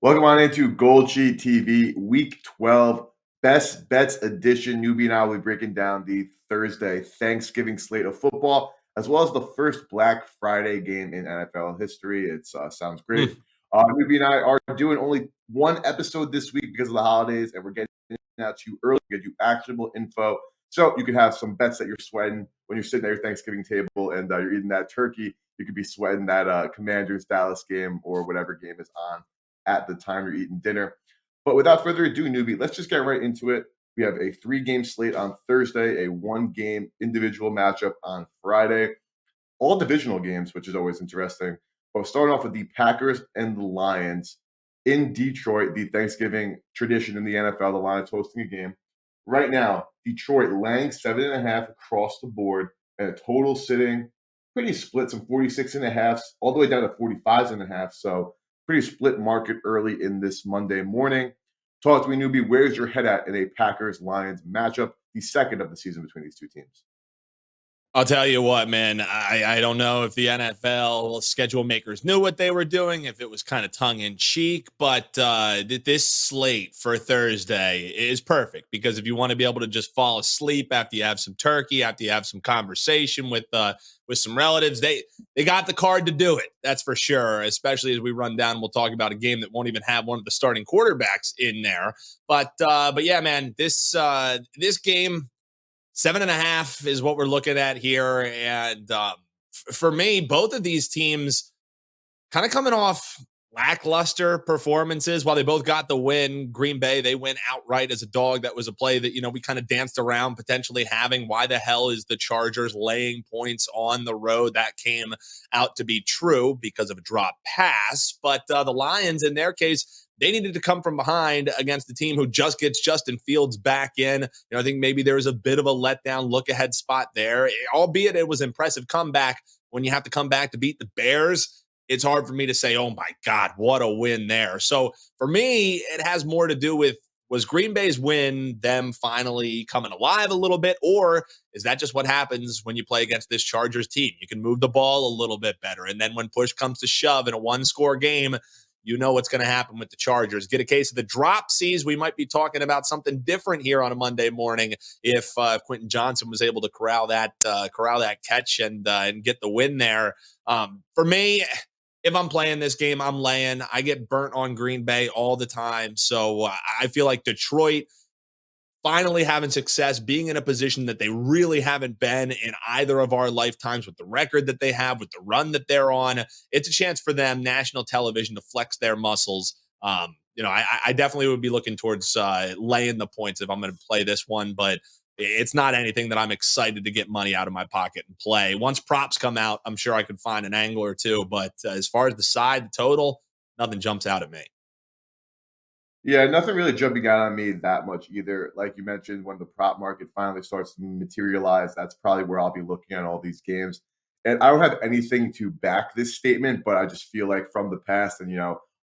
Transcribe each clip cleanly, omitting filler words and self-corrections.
Welcome on into GoldSheet TV Week 12 Best Bets Edition. Newbie and I will be breaking down the Thursday Thanksgiving slate of football, as well as the first Black Friday game in NFL history. It sounds great. Newbie and I are doing only one episode this week because of the holidays, and we're getting out to you early to get you actionable info so you can have some bets that you're sweating when you're sitting at your Thanksgiving table and you're eating that turkey. You could be sweating that Commanders Dallas game or whatever game is on at the time you're eating dinner. But without further ado, newbie, let's just get right into it. We have a 3-game slate on Thursday, a 1-game individual matchup on Friday, all divisional games, which is always interesting. But starting off with the Packers and the Lions in Detroit, the Thanksgiving tradition in the NFL, the Lions hosting a game. Right now, Detroit laying 7.5 across the board, and a total sitting pretty split, some 46.5 all the way down to 45.5. So pretty split market early in this Monday morning. Talk to me, newbie. Where's your head at in a Packers-Lions matchup, the second of the season between these two teams? I'll tell you what, man, I don't know if the NFL schedule makers knew what they were doing, if it was kind of tongue in cheek, but this slate for Thursday is perfect because if you want to be able to just fall asleep after you have some turkey, after you have some conversation with some relatives, they got the card to do it. That's for sure, especially as we run down. We'll talk about a game that won't even have one of the starting quarterbacks in there. But yeah, man, this game, 7.5 is what we're looking at here. And for me, both of these teams kind of coming off lackluster performances. While they both got the win, Green Bay, they went outright as a dog. That was a play that, we kind of danced around potentially having. Why the hell is the Chargers laying points on the road? That came out to be true because of a drop pass. But the Lions, in their case, they needed to come from behind against the team who just gets Justin Fields back in. I think maybe there was a bit of a letdown look ahead spot there, albeit it was impressive comeback. When you have to come back to beat the Bears, it's hard for me to say, oh my God, what a win there. So for me, it has more to do with, was Green Bay's win them finally coming alive a little bit, or is that just what happens when you play against this Chargers team? You can move the ball a little bit better. And then when push comes to shove in a one-score game, you know what's going to happen with the Chargers. Get a case of the dropsies. We might be talking about something different here on a Monday morning if Quentin Johnson was able to corral that catch and get the win there. For me, if I'm playing this game, I'm laying. I get burnt on Green Bay all the time. So I feel like Detroit finally having success, being in a position that they really haven't been in either of our lifetimes with the record that they have, with the run that they're on. It's a chance for them, national television, to flex their muscles. I definitely would be looking towards laying the points if I'm going to play this one, but it's not anything that I'm excited to get money out of my pocket and play. Once props come out, I'm sure I could find an angle or two, but as far as the side, the total, nothing jumps out at me. Yeah, nothing really jumping out on me that much either. Like you mentioned, when the prop market finally starts to materialize, that's probably where I'll be looking at all these games. And I don't have anything to back this statement, but I just feel like from the past, and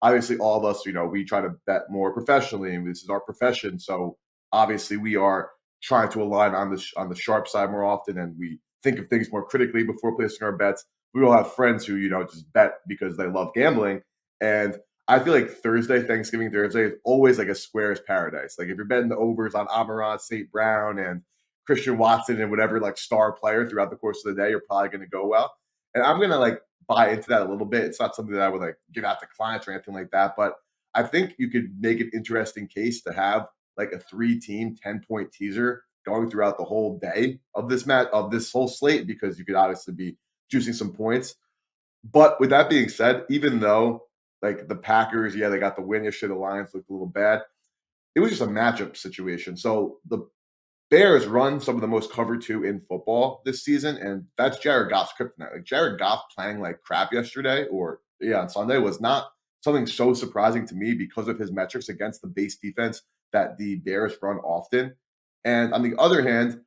obviously all of us, we try to bet more professionally, and this is our profession. So obviously we are trying to align on the sharp side more often, and we think of things more critically before placing our bets. We all have friends who just bet because they love gambling, and I feel like Thanksgiving Thursday, is always like a squares paradise. Like if you're betting the overs on Amon-Ra, St. Brown, and Christian Watson and whatever like star player throughout the course of the day, you're probably going to go well. And I'm going to like buy into that a little bit. It's not something that I would like give out to clients or anything like that, but I think you could make an interesting case to have like a 3-team 10-point teaser going throughout the whole day of this whole slate, because you could obviously be juicing some points. But with that being said, even though like the Packers, yeah, they got the win yesterday, the Lions looked a little bad, it was just a matchup situation. So the Bears run some of the most cover two in football this season, and that's Jared Goff's kryptonite. Like Jared Goff playing like crap yesterday, or on Sunday, was not something so surprising to me because of his metrics against the base defense that the Bears run often. And on the other hand,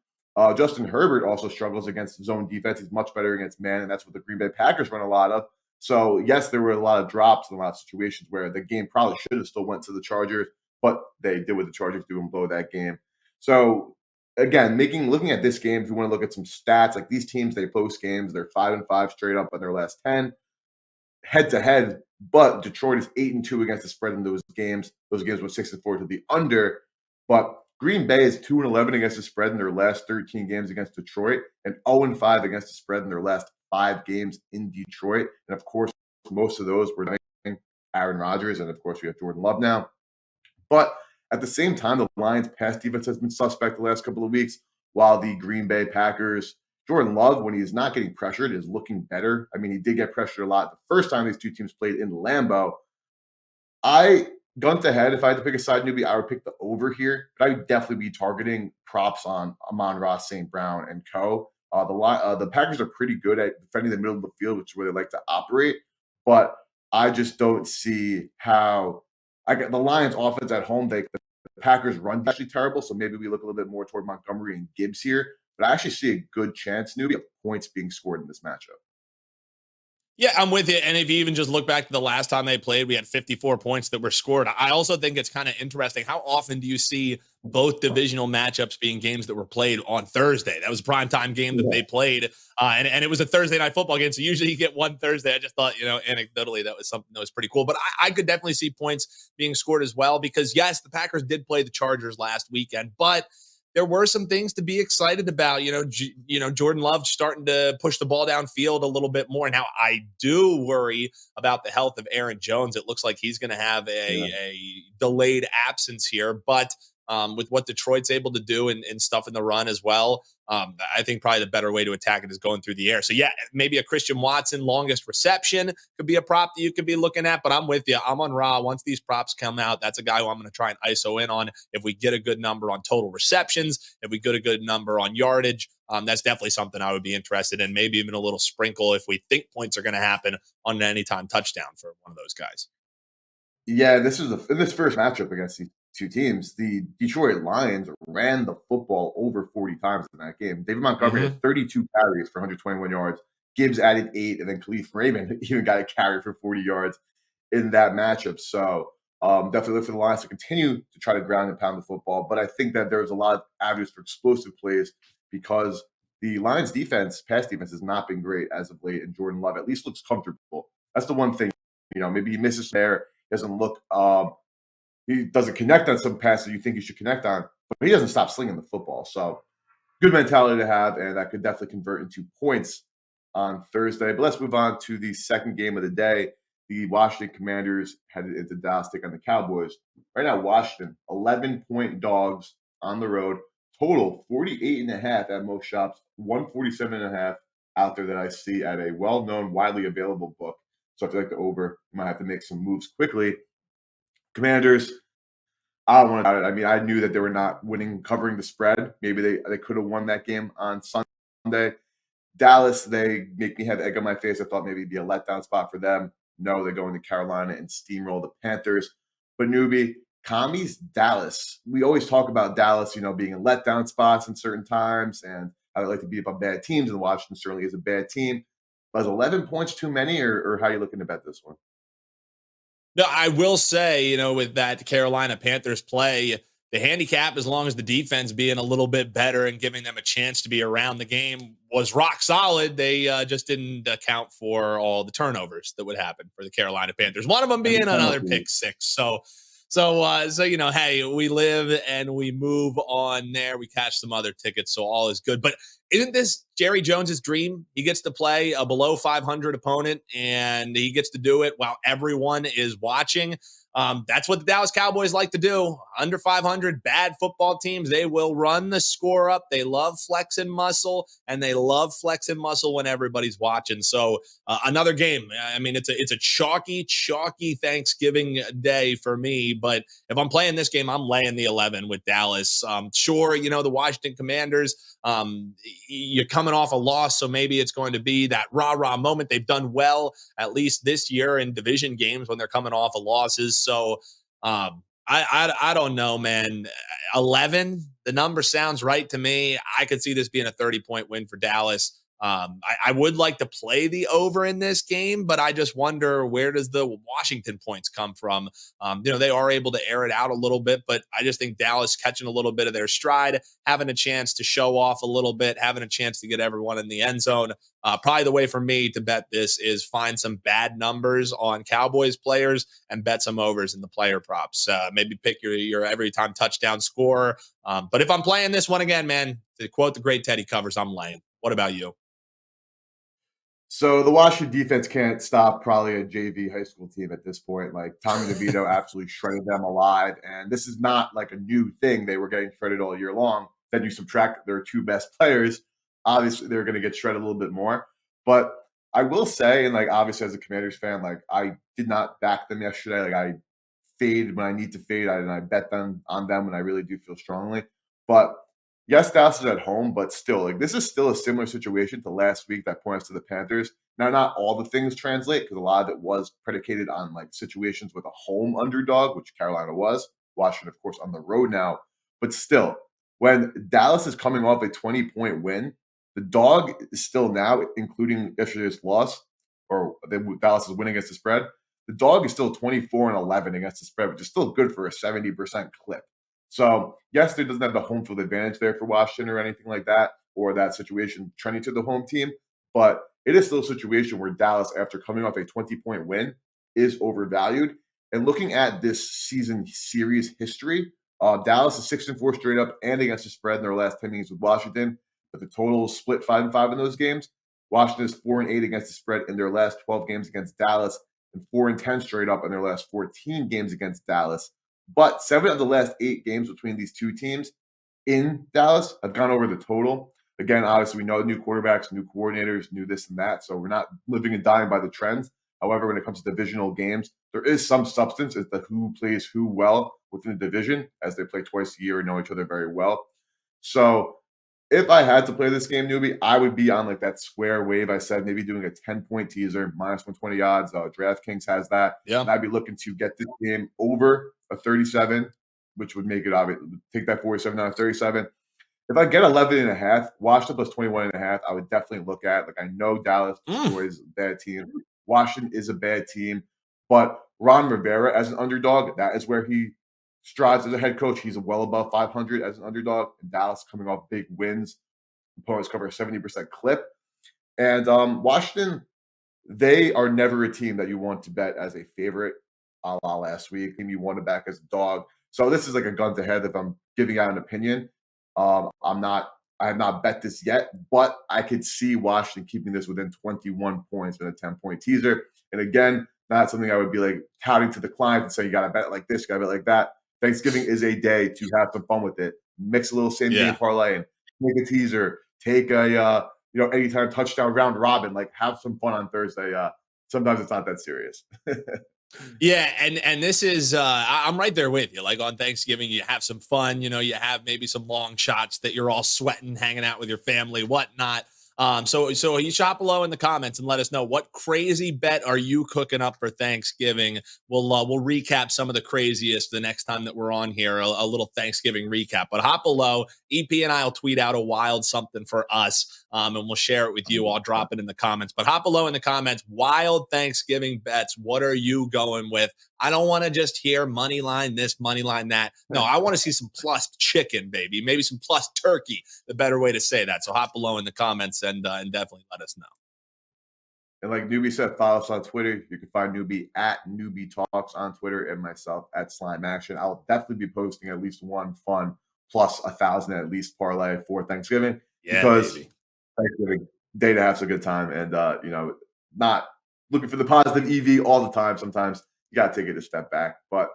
Justin Herbert also struggles against his own defense. He's much better against man, and that's what the Green Bay Packers run a lot of. So, yes, there were a lot of drops and a lot of situations where the game probably should have still went to the Chargers, but they did what the Chargers do and blow that game. So, again, looking at this game, if you want to look at some stats, like these teams, they post games, they're 5-5 straight up on their last 10. head to head, but Detroit is 8-2 against the spread in those games. Those games were 6-4 to the under. But Green Bay is 2-11 against the spread in their last 13 games against Detroit, and 0-5 against the spread in their last 5 games in Detroit. And of course, most of those were Aaron Rodgers, and of course, we have Jordan Love now. But at the same time, the Lions' pass defense has been suspect the last couple of weeks, while the Green Bay Packers, Jordan Love, when he's not getting pressured, is looking better. I mean, he did get pressured a lot the first time these two teams played in Lambeau. I gun to head, if I had to pick a side, newbie, I would pick the over here, but I would definitely be targeting props on Amon-Ra, St. Brown, and co. The Packers are pretty good at defending the middle of the field, which is where they like to operate, but I just don't see how the Lions' offense at home. The Packers' run is actually terrible, so maybe we look a little bit more toward Montgomery and Gibbs here. But I actually see a good chance, newbie, of points being scored in this matchup. Yeah, I'm with you. And if you even just look back to the last time they played, we had 54 points that were scored. I also think it's kind of interesting. How often do you see both divisional matchups being games that were played on Thursday? That was a primetime game that they played. And it was a Thursday night football game. So usually you get one Thursday. I just thought, anecdotally, that was something that was pretty cool. But I could definitely see points being scored as well because, yes, the Packers did play the Chargers last weekend, but there were some things to be excited about. Jordan Love starting to push the ball downfield a little bit more. Now, I do worry about the health of Aaron Jones. It looks like he's going to have a delayed absence here, but with what Detroit's able to do and stuff in the run as well, I think probably the better way to attack it is going through the air. So yeah, maybe a Christian Watson longest reception could be a prop that you could be looking at, but I'm with you. I'm on Ra. Once these props come out, that's a guy who I'm going to try and ISO in on. If we get a good number on total receptions, if we get a good number on yardage, that's definitely something I would be interested in. Maybe even a little sprinkle if we think points are going to happen on an anytime touchdown for one of those guys. Yeah, this is in this first matchup against these two teams. The Detroit Lions ran the football over 40 times in that game. David Montgomery had 32 carries for 121 yards. Gibbs added 8, and then Khalif Raymond even got a carry for 40 yards in that matchup. So definitely look for the Lions to continue to try to ground and pound the football. But I think that there's a lot of avenues for explosive plays because the Lions defense, pass defense, has not been great as of late, and Jordan Love at least looks comfortable. That's the one thing. Maybe he misses there, doesn't look he doesn't connect on some passes you think he should connect on, but he doesn't stop slinging the football. So good mentality to have, and that could definitely convert into points on Thursday. But let's move on to the second game of the day. The Washington Commanders headed into Dallas take on the Cowboys. Right now, Washington, 11-point dogs on the road. Total 48.5 at most shops, 147.5 out there that I see at a well-known, widely available book. So if you like the over, you might have to make some moves quickly. Commanders, I don't want to. I mean, I knew that they were not covering the spread. Maybe they could have won that game on Sunday. Dallas, they make me have egg on my face. I thought maybe it'd be a letdown spot for them. No, they're going to Carolina and steamroll the Panthers. But newbie, commies, Dallas. We always talk about Dallas, being in letdown spots in certain times, and I would like to beat up on bad teams, and Washington certainly is a bad team. But is 11 points too many, or how are you looking to bet this one? No, I will say, with that Carolina Panthers play, the handicap, as long as the defense being a little bit better and giving them a chance to be around the game, was rock solid. They just didn't account for all the turnovers that would happen for the Carolina Panthers. One of them being another pick six. So hey, we live and we move on there. We catch some other tickets, so all is good. But isn't this Jerry Jones's dream? He gets to play a below 500 opponent, and he gets to do it while everyone is watching. That's what the Dallas Cowboys like to do. Under 500, bad football teams, they will run the score up. They love flexing muscle, and they love flexing muscle when everybody's watching. So another game. I mean, it's a chalky Thanksgiving day for me. But if I'm playing this game, I'm laying the 11 with Dallas. Sure, the Washington Commanders, you're coming off a loss, so maybe it's going to be that rah-rah moment. They've done well, at least this year, in division games when they're coming off of losses. So I don't know, man. 11, the number sounds right to me. I could see this being a 30-point win for Dallas. I would like to play the over in this game, but I just wonder, where does the Washington points come from? They are able to air it out a little bit, but I just think Dallas catching a little bit of their stride, having a chance to show off a little bit, having a chance to get everyone in the end zone. Probably the way for me to bet this is find some bad numbers on Cowboys players and bet some overs in the player props. Maybe pick your every time touchdown score. But if I'm playing this one again, man, to quote the great Teddy Covers, I'm laying. What about you? So the Washington defense can't stop probably a JV high school team at this point. Like Tommy DeVito absolutely shredded them alive. And this is not like a new thing. They were getting shredded all year long. Then you subtract their two best players. Obviously, they're going to get shredded a little bit more. But I will say, and like obviously as a Commanders fan, like I did not back them yesterday. Like I fade when I need to fade, and I bet them on them when I really do feel strongly. But yes, Dallas is at home, but still, like this is still a similar situation to last week that points to the Panthers. Now, not all the things translate because a lot of it was predicated on like situations with a home underdog, which Carolina was. Washington, of course, on the road now. But still, when Dallas is coming off a 20-point win, the dog is still now, including yesterday's loss, or Dallas is winning against the spread. The dog is still 24-11 against the spread, which is still good for a 70% clip. So, yes, there doesn't have the home field advantage there for Washington or anything like that, or that situation trending to the home team, but it is still a situation where Dallas, after coming off a 20-point win, is overvalued. And looking at this season series history, Dallas is 6-4 straight up and against the spread in their last 10 games with Washington, but the total is split 5-5 in those games. Washington is 4-8 against the spread in their last 12 games against Dallas, and 4-10 straight up in their last 14 games against Dallas. But 7 of the last 8 games between these two teams in Dallas have gone over the total. Again, obviously, we know new quarterbacks, new coordinators, new this and that. So we're not living and dying by the trends. However, when it comes to divisional games, there is some substance as to who plays who well within the division, as they play twice a year and know each other very well. So if I had to play this game, newbie, I would be on like that square wave. I said maybe doing a 10-point teaser, minus 120 odds. DraftKings has that. Yeah. And I'd be looking to get this game over a 37, which would make it obvious. Take that 47 down to 37. If I get 11 and a half, Washington plus 21 and a half, I would definitely look at. Like, I know Dallas destroys a bad team. Washington is a bad team. But Ron Rivera as an underdog, that is where he strides as a head coach. He's well above 500 as an underdog. And Dallas coming off big wins. Opponents cover a 70% clip. And Washington, they are never a team that you want to bet as a favorite, a la last week. Team you want to back as a dog. So this is like a gun to head if I'm giving out an opinion. I have not bet this yet, but I could see Washington keeping this within 21 points in a 10-point teaser. And again, not something I would be like touting to the client and say, you got to bet it like this, got to bet like that. Thanksgiving is a day to have some fun with it. Mix a little same game parlay and take a teaser, take a, anytime touchdown round robin, like have some fun on Thursday. Sometimes it's not that serious. Yeah, and this is I'm right there with you. Like on Thanksgiving, you have some fun, you have maybe some long shots that you're all sweating, hanging out with your family, whatnot. So you shop below in the comments and let us know what crazy bet are you cooking up for Thanksgiving. We'll recap some of the craziest the next time that we're on here, a little Thanksgiving recap. But hop below, EP and I'll tweet out a wild something for us, and we'll share it with you. I'll drop it in the comments. But hop below in the comments, wild Thanksgiving bets. What are you going with? I don't want to just hear money line this, money line that. No, I want to see some plus chicken, baby. Maybe some plus turkey, the better way to say that. So hop below in the comments and definitely let us know. And like Newbie said, follow us on Twitter. You can find Newbie at Newbie Talks on Twitter and myself at Slime Action. I'll definitely be posting at least one fun plus 1,000 at least parlay for Thanksgiving. Yeah, because baby. Thanksgiving day to have some good time and not looking for the positive EV all the time. Sometimes you got to take it a step back. But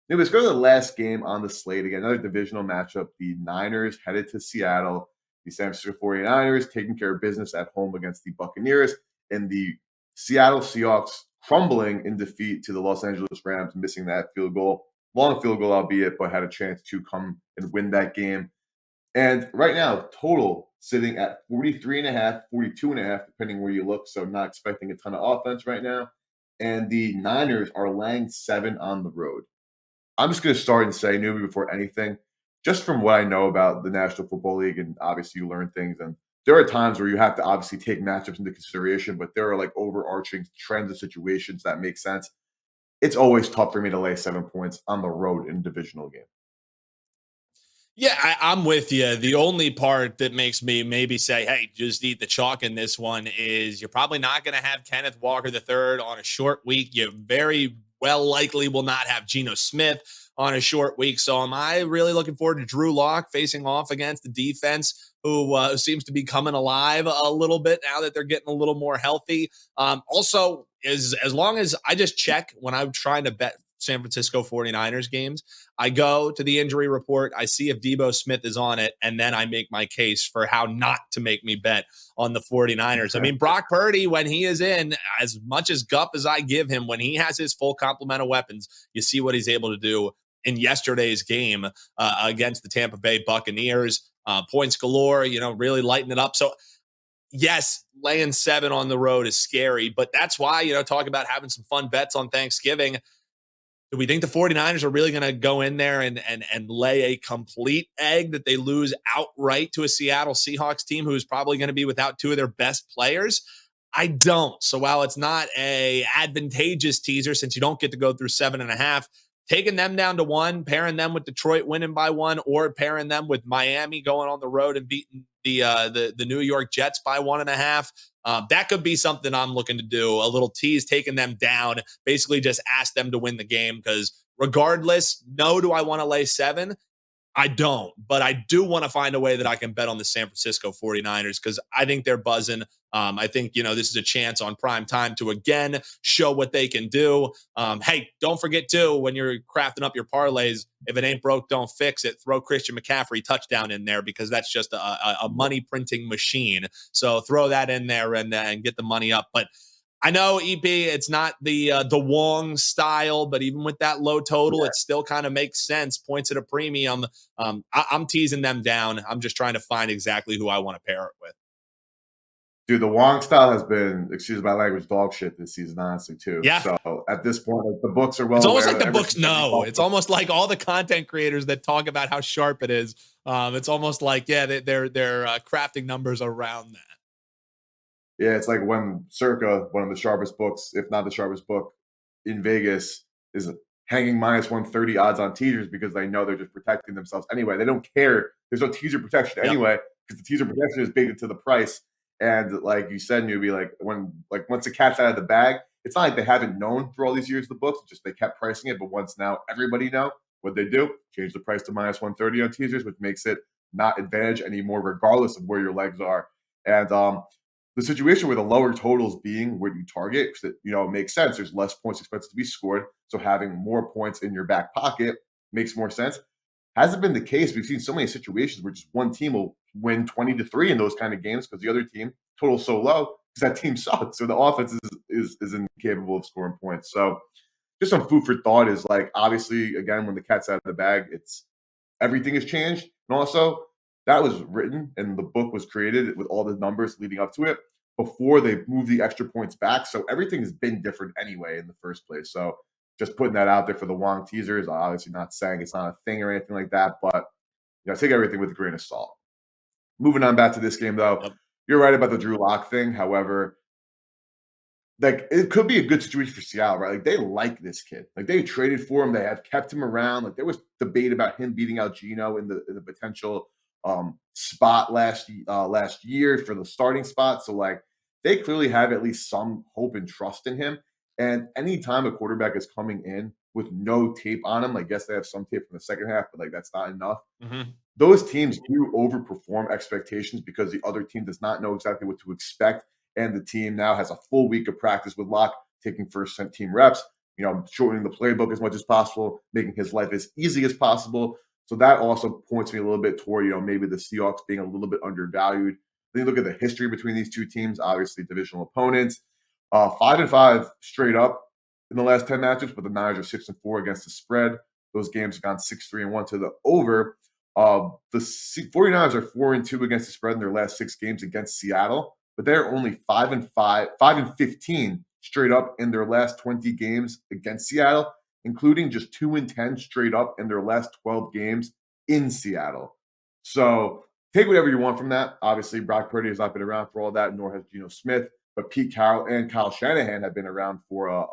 let's go to the last game on the slate again. Another divisional matchup. The Niners headed to Seattle. The San Francisco 49ers taking care of business at home against the Buccaneers. And the Seattle Seahawks crumbling in defeat to the Los Angeles Rams, missing that field goal. Long field goal, albeit, but had a chance to come and win that game. And right now, total sitting at 43.5, 42.5, depending where you look. So not expecting a ton of offense right now. And the Niners are laying 7 on the road. I'm just going to start and say, Newbie, before anything, just from what I know about the National Football League, and obviously you learn things, and there are times where you have to obviously take matchups into consideration, but there are like overarching trends and situations that make sense. It's always tough for me to lay 7 points on the road in a divisional game. Yeah, I'm with you. The only part that makes me maybe say, hey, just eat the chalk in this one is you're probably not going to have Kenneth Walker III on a short week. You very well likely will not have Geno Smith on a short week. So am I really looking forward to Drew Lock facing off against the defense who seems to be coming alive a little bit now that they're getting a little more healthy? Also, as long as I just check when I'm trying to bet San Francisco 49ers games, I go to the injury report, I see if Debo Smith is on it, and then I make my case for how not to make me bet on the 49ers. I mean, Brock Purdy, when he is in, as much as guff as I give him, when he has his full complement of weapons, you see what he's able to do in yesterday's game against the Tampa Bay Buccaneers. Points galore, really lighting it up. So, yes, laying 7 on the road is scary, but that's why, talk about having some fun bets on Thanksgiving. Do we think the 49ers are really going to go in there and lay a complete egg that they lose outright to a Seattle Seahawks team who's probably going to be without 2 of their best players? I don't. So while it's not a advantageous teaser, since you don't get to go through 7.5, taking them down to 1, pairing them with Detroit winning by 1, or pairing them with Miami going on the road and beating the New York Jets by 1.5. That could be something I'm looking to do. A little tease, taking them down, basically just ask them to win the game, because regardless, no, do I want to lay 7? I don't, but I do want to find a way that I can bet on the San Francisco 49ers because I think they're buzzing. I think, this is a chance on prime time to again show what they can do. Hey, don't forget too, when you're crafting up your parlays, if it ain't broke, don't fix it. Throw Christian McCaffrey touchdown in there because that's just a money printing machine. So throw that in there and get the money up. But I know, EP, it's not the Wong style, but even with that low total, it still kind of makes sense. Points at a premium. I'm teasing them down. I'm just trying to find exactly who I want to pair it with. Dude, the Wong style has been, excuse my language, dog shit this season, honestly, too. Yeah. So at this point, like, the books are well It's almost aware like the that books know. It's almost like all the content creators that talk about how sharp it is. It's almost like, yeah, they're crafting numbers around that. Yeah, it's like when Circa, one of the sharpest books, if not the sharpest book in Vegas, is hanging minus 130 odds on teasers because they know they're just protecting themselves anyway. They don't care. There's no teaser protection anyway because the teaser protection is baked into the price. And like you said, Newbie, once the cat's out of the bag, it's not like they haven't known for all these years the books. It's just they kept pricing it, but once now everybody know what they do, change the price to minus 130 on teasers, which makes it not advantage anymore, regardless of where your legs are. And the situation where the lower totals being where you target, because it makes sense. There's less points expected to be scored, so having more points in your back pocket makes more sense. Hasn't been the case. We've seen so many situations where just one team will win 20-3 in those kind of games because the other team total's so low because that team sucks. So the offense is incapable of scoring points. So just some food for thought is like, obviously, again, when the cat's out of the bag, it's everything has changed. And also, that was written and the book was created with all the numbers leading up to it before they moved the extra points back. So everything has been different anyway in the first place. So just putting that out there for the Wong teasers, obviously not saying it's not a thing or anything like that, but take everything with a grain of salt. Moving on back to this game, though, Yep. you're right about the Drew Lock thing. However, like, it could be a good situation for Seattle, right? Like, they like this kid. Like, they traded for him. They have kept him around. Like, there was debate about him beating out Geno in the potential spot last year for the starting spot. So, like, they clearly have at least some hope and trust in him. And anytime a quarterback is coming in with no tape on him, like, yes, they have some tape from the second half, but like that's not enough. Mm-hmm. Those teams do overperform expectations because the other team does not know exactly what to expect. And the team now has a full week of practice with Locke, taking first team reps, shortening the playbook as much as possible, making his life as easy as possible. So that also points me a little bit toward, maybe the Seahawks being a little bit undervalued. Then you look at the history between these two teams, obviously divisional opponents. 5-5 straight up in the last 10 matchups, but the Niners are 6-4 against the spread. Those games have gone 6-3-1 to the over. The 49ers are 4-2 against the spread in their last 6 games against Seattle, but they're only 5-15 straight up in their last 20 games against Seattle, including just 2-10 straight up in their last 12 games in Seattle. So take whatever you want from that. Obviously, Brock Purdy has not been around for all that, nor has Geno Smith. But Pete Carroll and Kyle Shanahan have been around for a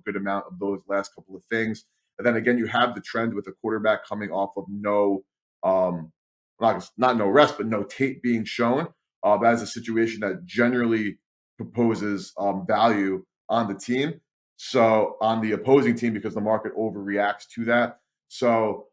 good amount of those last couple of things. And then again, you have the trend with a quarterback coming off of no, not no rest, but no tape being shown. That is a situation that generally proposes value on the team. So on the opposing team, because the market overreacts to that. So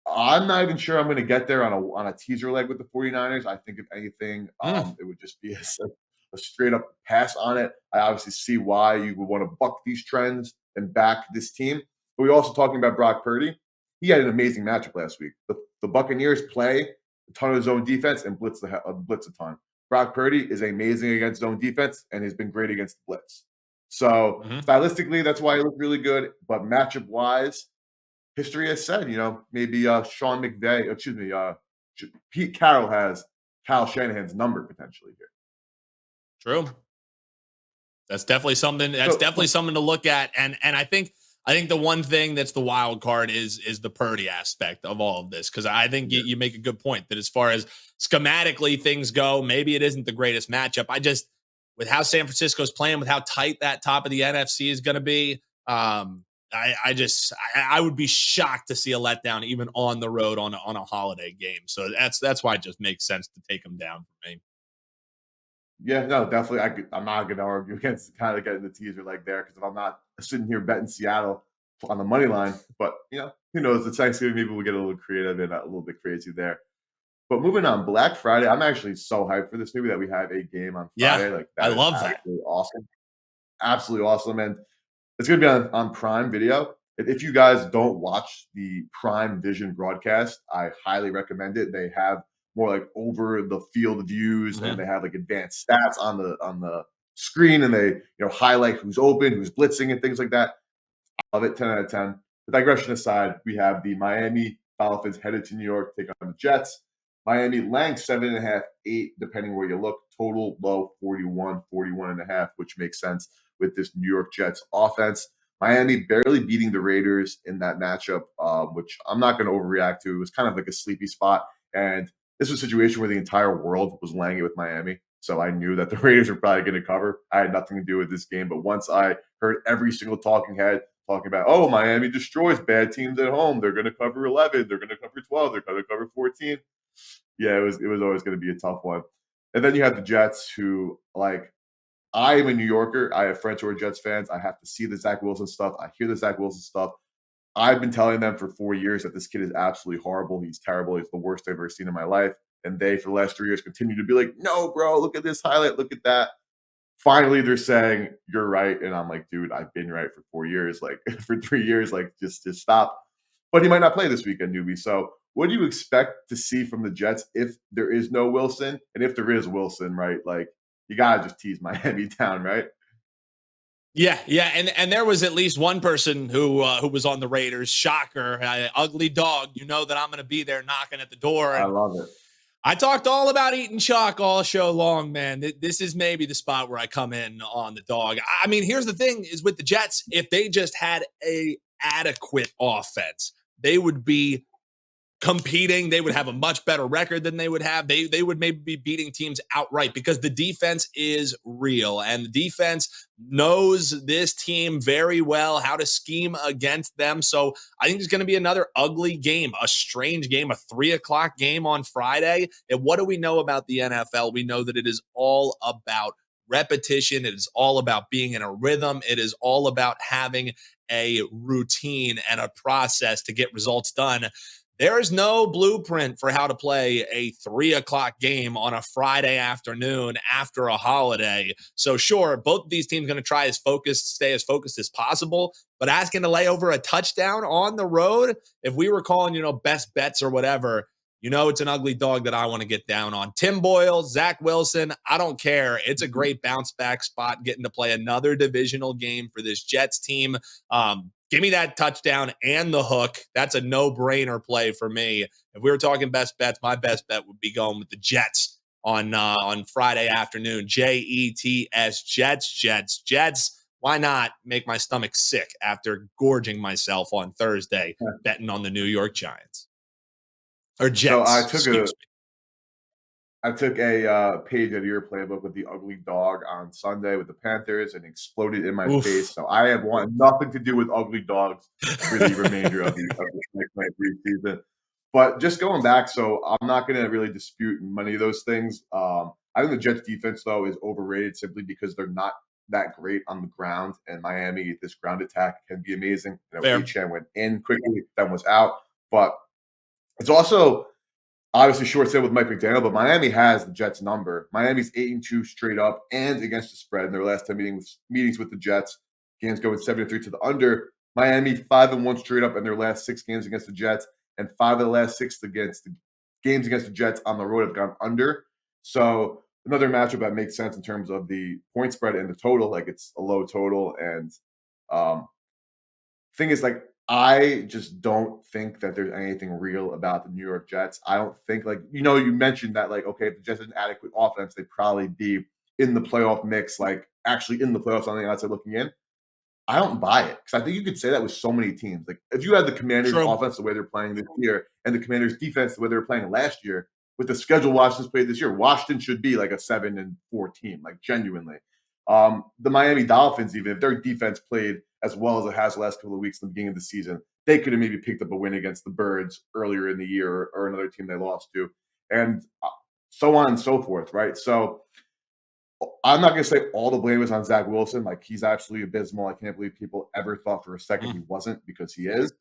I'm not even sure I'm going to get there on a teaser leg with the 49ers. I think if anything, Mm. it would just be a straight up pass on it. I obviously see why you would want to buck these trends and back this team. But we're also talking about Brock Purdy. He had an amazing matchup last week. The Buccaneers play a ton of zone defense and blitz a ton. Brock Purdy is amazing against zone defense and has been great against the blitz. So Hmm. stylistically, that's why he looked really good. But matchup wise, history has said, maybe Sean McVay, excuse me, Pete Carroll has Kyle Shanahan's number potentially here. True. That's definitely something. That's So, definitely something to look at. And I think the one thing that's the wild card is the Purdy aspect of all of this, because I think yeah, you make a good point that as far as schematically things go, maybe it isn't the greatest matchup. I just, with how San Francisco's playing, with how tight that top of the NFC is going to be, I would be shocked to see a letdown even on the road on a holiday game. So that's why it just makes sense to take them down for me. yeah, no, definitely. I'm not going to argue against kind of getting the teaser like there because if I'm not sitting here betting Seattle on the money line, but who knows? It's Thanksgiving, maybe we'll get a little creative and a little bit crazy there. But moving on, Black Friday, I'm actually so hyped for this movie that we have a game on Yeah, Friday. Like I that is love that. absolutely awesome, absolutely awesome, and it's going to be on Prime Video. If you guys don't watch the Prime Vision broadcast, I highly recommend it. They have more like over the field views, and they Mhm. have like advanced stats on the screen, and they highlight who's open, who's blitzing, and things like that. Love it, 10 out of 10. The digression aside, we have the Miami Dolphins headed to New York to take on the Jets. Miami laying 7.5, 8, depending where you look. Total low 41, 41.5, which makes sense with this New York Jets offense. Miami barely beating the Raiders in that matchup, which I'm not going to overreact to. It was kind of like a sleepy spot. And this was a situation where the entire world was laying it with Miami. So I knew that the Raiders were probably going to cover. I had nothing to do with this game. But once I heard every single talking head talking about, oh, Miami destroys bad teams at home. They're going to cover 11. They're going to cover 12. They're going to cover 14. Yeah, it was always going to be a tough one. And then you have the Jets, who like I am a New Yorker. I have friends who are Jets fans. I have to see the Zach Wilson stuff. I hear the Zach Wilson stuff. I've been telling them for 4 years that this kid is absolutely horrible. He's terrible. He's the worst I've ever seen in my life. And they, for the last 3 years, continue to be like, no, bro, look at this highlight. Look at that. Finally, they're saying you're right, and I'm like, dude, I've been right for 4 years, like for 3 years, like just stop. But he might not play this weekend, newbie. So, what do you expect to see from the Jets if there is no Wilson, and if there is Wilson, right? Like you gotta just tease Miami down, right? Yeah, yeah, and there was at least one person who was on the Raiders. Shocker, ugly dog. You know that I'm going to be there knocking at the door, I and love it. I talked all about eating chalk all show long, man. This is maybe the spot where I come in on the dog. I mean, here's the thing: is with the Jets, if they just had a adequate offense, they would be competing. They would have a much better record than they would have. They would maybe be beating teams outright because the defense is real and the defense knows this team very well, how to scheme against them. So I think it's going to be another ugly game, a strange game, a 3 o'clock game on Friday. And what do we know about the NFL? We know that it is all about repetition. It is all about being in a rhythm. It is all about having a routine and a process to get results done. There is no blueprint for how to play a 3 o'clock game on a Friday afternoon after a holiday. So, sure, both of these teams are going to try stay as focused as possible. But asking to lay over a touchdown on the road, if we were calling, best bets or whatever, it's an ugly dog that I want to get down on. Tim Boyle, Zach Wilson, I don't care. It's a great bounce back spot getting to play another divisional game for this Jets team. Give me that touchdown and the hook. That's a no-brainer play for me. If we were talking best bets, my best bet would be going with the Jets on Friday afternoon. Jets, Jets. Why not make my stomach sick after gorging myself on Thursday betting on the New York Giants or So I Jets? took a Excuse me. I took a page out of your playbook with the ugly dog on Sunday with the Panthers and exploded in my Oof. face. So I have want nothing to do with ugly dogs for the remainder of the 2023 season. But just going back, so I'm not going to really dispute many of those things. I think the Jets defense though is overrated simply because they're not that great on the ground. And Miami, this ground attack can be amazing. You know, Fair. Achane went in quickly, then was out, but it's also obviously short sale with Mike McDaniel, but Miami has the Jets number. Miami's 8-2 straight up and against the spread in their last 10 meetings with the Jets. Games going 7-3 to the under. Miami 5-1 straight up in their last 6 games against the Jets, and 5 of the last 6 against the games against the Jets on the road have gone under. So another matchup that makes sense in terms of the point spread and the total. Like it's a low total, and um, thing is, like, I just don't think that there's anything real about the New York Jets. I don't think, like, you mentioned that, like, okay, if the Jets had an adequate offense, they'd probably be in the playoff mix, like actually in the playoffs on the outside looking in. I don't buy it because I think you could say that with so many teams. Like if you had the Commanders' True. offense the way they're playing this year and the Commanders' defense the way they were playing last year, with the schedule Washington's played this year, Washington should be like a 7-4 team, like genuinely. The Miami Dolphins, even if their defense played as well as it has the last couple of weeks in the beginning of the season, they could have maybe picked up a win against the Birds earlier in the year or another team they lost to, and so on and so forth, right? So I'm not going to say all the blame is on Zach Wilson. Like he's absolutely abysmal. I can't believe people ever thought for a second he Mm. wasn't because he is.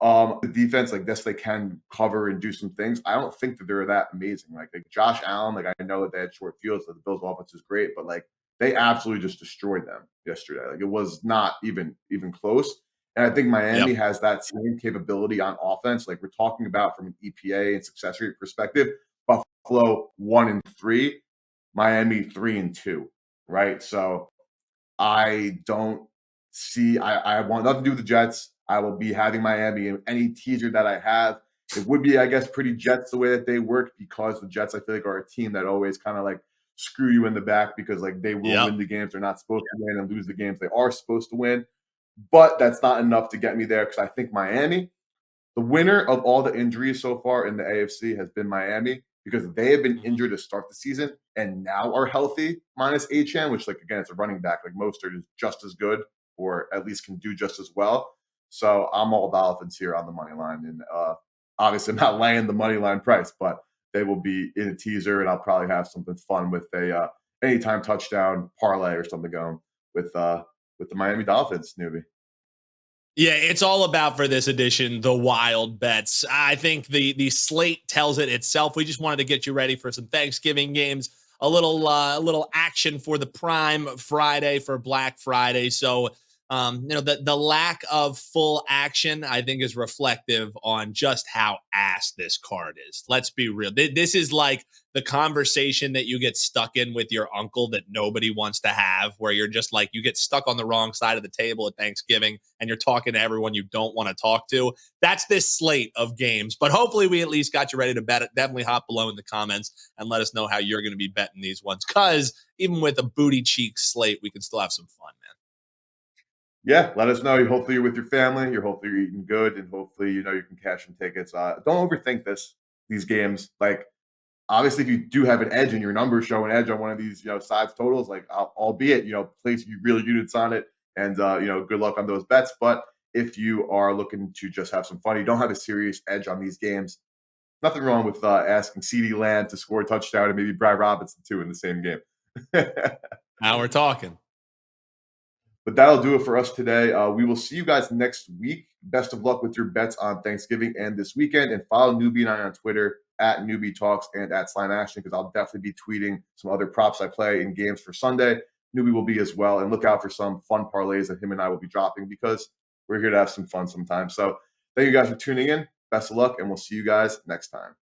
The defense, like this, they can cover and do some things. I don't think that they're that amazing. Like Josh Allen, like I know that they had short fields, that the Bills' offense is great, but like they absolutely just destroyed them yesterday. Like it was not even close. And I think Miami Yep. has that same capability on offense. Like we're talking about from an EPA and success rate perspective. Buffalo 1-3, Miami 3-2, right? So I don't see. I want nothing to do with the Jets. I will be having Miami in any teaser that I have. It would be, I guess, pretty Jets the way that they work because the Jets, I feel like, are a team that always kind of like screw you in the back because like they will Yep. win the games they're not supposed to win and lose the games they are supposed to win. But that's not enough to get me there because I think Miami, the winner of all the injuries so far in the AFC has been Miami because they have been Mhm. injured to start the season and now are healthy, minus Achane, which, like, again, it's a running back. Like, Mostert is just as good or at least can do just as well. So I'm all Dolphins here on the money line. And obviously, I'm not laying the money line price, but they will be in a teaser, and I'll probably have something fun with a anytime touchdown parlay or something going with the Miami Dolphins, newbie. Yeah, it's all about for this edition the wild bets. I think the slate tells it itself. We just wanted to get you ready for some Thanksgiving games, a little action for the Prime Friday for Black Friday. So the lack of full action I think is reflective on just how ass this card is. Let's be real. This is like the conversation that you get stuck in with your uncle that nobody wants to have, where you're just like, you get stuck on the wrong side of the table at Thanksgiving and you're talking to everyone you don't want to talk to. That's this slate of games. But hopefully, we at least got you ready to bet it. Definitely hop below in the comments and let us know how you're going to be betting these ones. Because even with a booty cheek slate, we can still have some fun, man. Yeah, let us know. Hopefully, you're with your family. Hopefully you're eating good, and hopefully, you can cash some tickets. Don't overthink these games. Like, obviously, if you do have an edge and your numbers show an edge on one of these, sides totals, like, albeit, place you really units on it, and good luck on those bets. But if you are looking to just have some fun, you don't have a serious edge on these games. Nothing wrong with asking CeeDee Lamb to score a touchdown and maybe Brad Robinson too in the same game. Now we're talking. But that'll do it for us today. We will see you guys next week. Best of luck with your bets on Thanksgiving and this weekend. And follow Newbie and I on Twitter at Newbie Talks and at Slime Ashton because I'll definitely be tweeting some other props I play in games for Sunday. Newbie will be as well. And look out for some fun parlays that him and I will be dropping because we're here to have some fun sometimes. So thank you guys for tuning in. Best of luck, and we'll see you guys next time.